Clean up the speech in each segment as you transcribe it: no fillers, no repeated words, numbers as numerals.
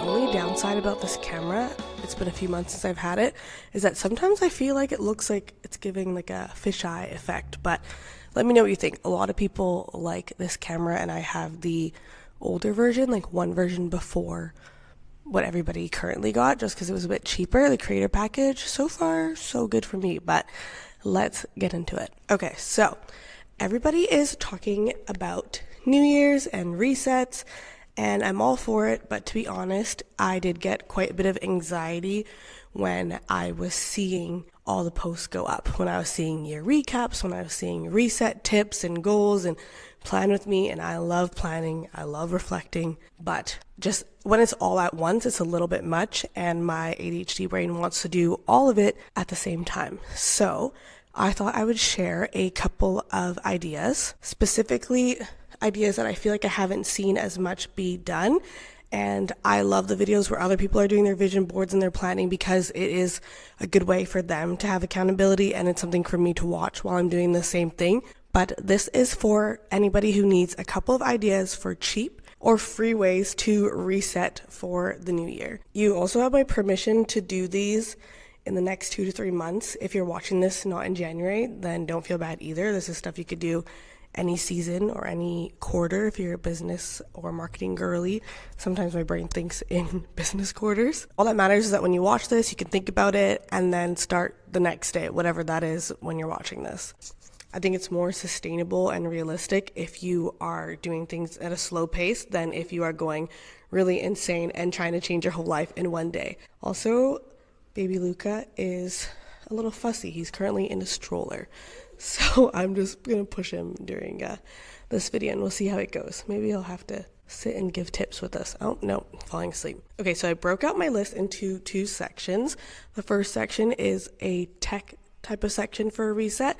only downside about this camera, it's been a few months since I've had it, is that sometimes I feel like it looks like it's giving like a fisheye effect, but let me know what you think. A lot of people like this camera, and I have the older version, like one version before what everybody currently got, just because it was a bit cheaper, the creator package. So far, so good for me, but let's get into it. Okay, so everybody is talking about New Year's and resets, and I'm all for it, but to be honest, I did get quite a bit of anxiety when I was seeing all the posts go up, when I was seeing year recaps, when I was seeing reset tips and goals and plan with me. And I love planning, I love reflecting, but just when it's all at once, it's a little bit much, and my ADHD brain wants to do all of it at the same time. So I thought I would share a couple of ideas, specifically ideas that I feel like I haven't seen as much be done. And I love the videos where other people are doing their vision boards and their planning, because it is a good way for them to have accountability, and it's something for me to watch while I'm doing the same thing. But this is for anybody who needs a couple of ideas for cheap or free ways to reset for the new year. You also have my permission to do these in the next 2 to 3 months. If you're watching this not in January, then don't feel bad either. This is stuff you could do any season or any quarter if you're a business or marketing girly. Sometimes my brain thinks in business quarters. All that matters is that when you watch this, you can think about it and then start the next day, whatever that is when you're watching this. I think it's more sustainable and realistic if you are doing things at a slow pace than if you are going really insane and trying to change your whole life in one day. Also, baby Luca is a little fussy. He's currently in a stroller. So I'm just going to push him during this video, and we'll see how it goes. Maybe he'll have to sit and give tips with us. Oh, no, falling asleep. Okay, so I broke out my list into 2 sections. The first section is a tech type of section for a reset,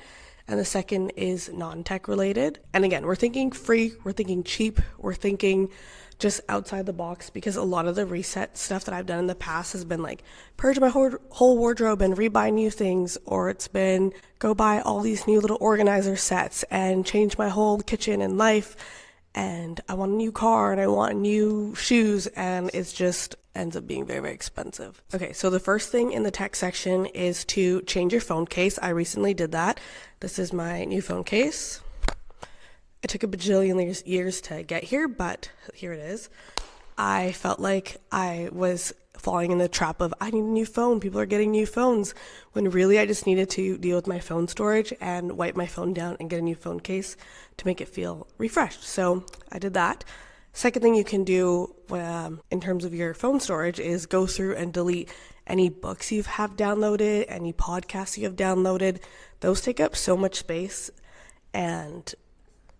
and the second is non-tech related. And again, we're thinking free, we're thinking cheap, we're thinking just outside the box, because a lot of the reset stuff that I've done in the past has been like purge my whole wardrobe and rebuy new things, or it's been go buy all these new little organizer sets and change my whole kitchen and life, and I want a new car and I want new shoes, and it's just ends up being very, very expensive. Okay, so the first thing in the tech section is to change your phone case. I recently did that. This is my new phone case. It took a bajillion years to get here, but here it is. I felt like I was falling in the trap of, I need a new phone, people are getting new phones, when really I just needed to deal with my phone storage and wipe my phone down and get a new phone case to make it feel refreshed. So I did that. Second thing you can do in terms of your phone storage is go through and delete any books you have downloaded, any podcasts you have downloaded. Those take up so much space, and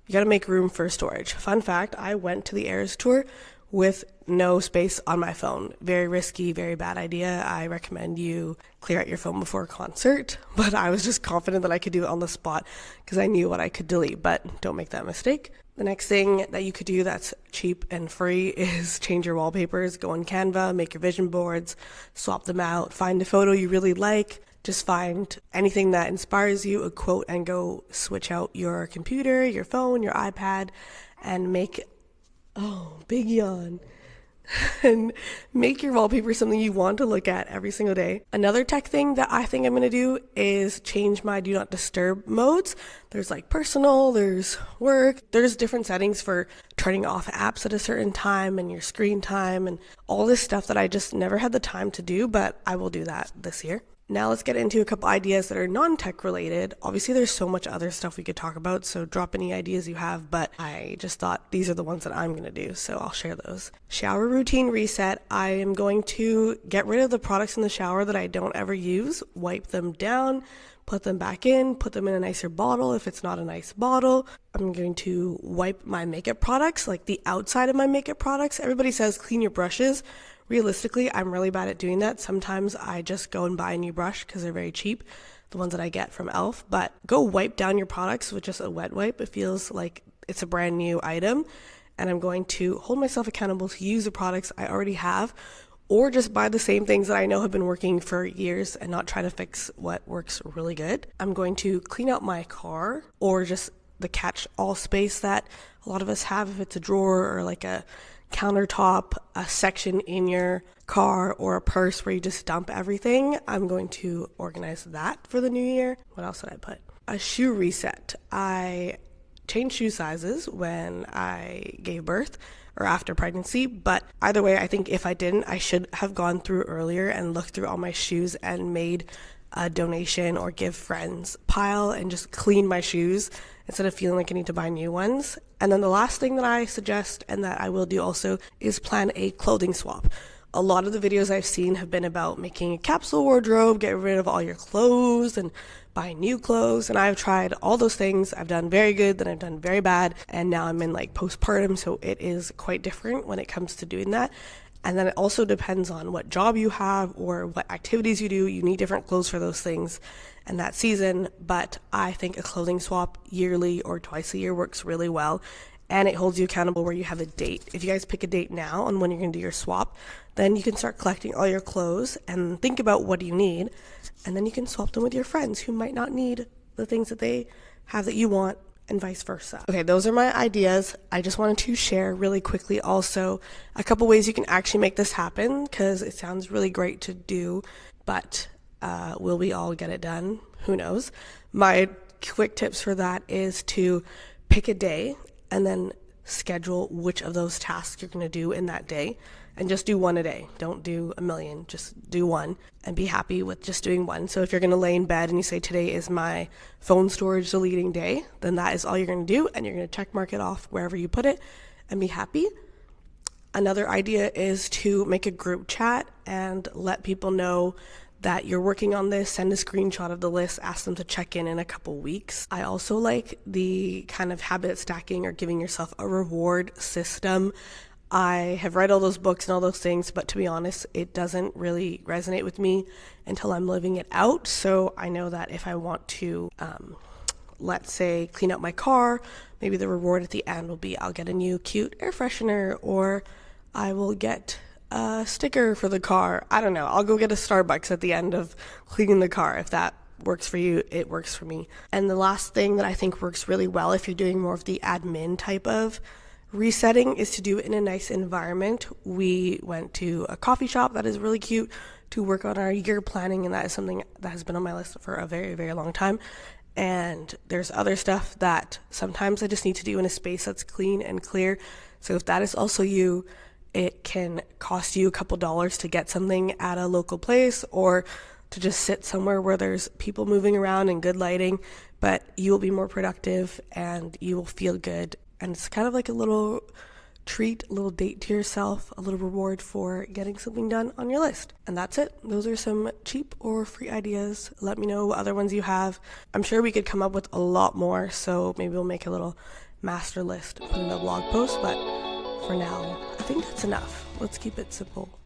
you got to make room for storage. Fun fact, I went to the Eras Tour with no space on my phone. Very risky, very bad idea. I recommend you clear out your phone before a concert, but I was just confident that I could do it on the spot because I knew what I could delete, but don't make that mistake. The next thing that you could do that's cheap and free is change your wallpapers. Go on Canva, make your vision boards, swap them out, find a photo you really like. Just find anything that inspires you, a quote, and go switch out your computer, your phone, your iPad, and make, big yawn, and make your wallpaper something you want to look at every single day. Another tech thing that I think I'm going to do is change my do not disturb modes. There's like personal, there's work, there's different settings for turning off apps at a certain time and your screen time and all this stuff that I just never had the time to do, but I will do that this year. Now let's get into a couple ideas that are non-tech related. Obviously, there's so much other stuff we could talk about, so drop any ideas you have, but I just thought these are the ones that I'm going to do, so I'll share those. Shower routine reset. I am going to get rid of the products in the shower that I don't ever use, wipe them down, put them back in, put them in a nicer bottle if it's not a nice bottle. I'm going to wipe my makeup products, like the outside of my makeup products. Everybody says clean your brushes. Realistically, I'm really bad at doing that. Sometimes I just go and buy a new brush because they're very cheap, the ones that I get from e.l.f. But go wipe down your products with just a wet wipe. It feels like it's a brand new item. And I'm going to hold myself accountable to use the products I already have, or just buy the same things that I know have been working for years and not try to fix what works really good. I'm going to clean out my car, or just the catch-all space that a lot of us have, if it's a drawer or like a countertop, a section in your car, or a purse where you just dump everything. I'm going to organize that for the new year. What else did I put? A shoe reset. I changed shoe sizes when I gave birth or after pregnancy, but either way, I think if I didn't, I should have gone through earlier and looked through all my shoes and made a donation or give friends pile and just clean my shoes instead of feeling like I need to buy new ones. And then the last thing that I suggest, and that I will do also, is plan a clothing swap. A lot of the videos I've seen have been about making a capsule wardrobe, get rid of all your clothes and buy new clothes. And I've tried all those things. I've done very good, then I've done very bad. And now I'm in like postpartum, so it is quite different when it comes to doing that. And then it also depends on what job you have or what activities you do. You need different clothes for those things and that season. But I think a clothing swap yearly or twice a year works really well. And it holds you accountable where you have a date. If you guys pick a date now on when you're going to do your swap, then you can start collecting all your clothes and think about what do you need. And then you can swap them with your friends who might not need the things that they have that you want, and vice versa. Okay, those are my ideas. I just wanted to share really quickly also a couple ways you can actually make this happen, because it sounds really great to do, but will we all get it done? Who knows? My quick tips for that is to pick a day and then schedule which of those tasks you're going to do in that day, and just do one a day. Don't do a million, just do one and be happy with just doing one. So if you're going to lay in bed and you say today is my phone storage deleting day, then that is all you're going to do, and you're going to check mark it off wherever you put it and be happy. Another idea is to make a group chat and let people know that you're working on this. Send a screenshot of the list, ask them to check in a couple weeks. I also like the kind of habit stacking or giving yourself a reward system. I have read all those books and all those things, but to be honest, it doesn't really resonate with me until I'm living it out. So I know that if I want to, let's say, clean out my car, maybe the reward at the end will be I'll get a new cute air freshener, or I will get a sticker for the car. I don't know. I'll go get a Starbucks at the end of cleaning the car. If that works for you, it works for me. And the last thing that I think works really well if you're doing more of the admin type of resetting is to do it in a nice environment. We went to a coffee shop that is really cute to work on our year planning, and that is something that has been on my list for a very, very long time. And there's other stuff that sometimes I just need to do in a space that's clean and clear. So if that is also you, it can cost you a couple dollars to get something at a local place or to just sit somewhere where there's people moving around and good lighting, but you will be more productive and you will feel good. And it's kind of like a little treat, a little date to yourself, a little reward for getting something done on your list. And that's it. Those are some cheap or free ideas. Let me know what other ones you have. I'm sure we could come up with a lot more, so maybe we'll make a little master list, put in a blog post, but for now, I think that's enough. Let's keep it simple.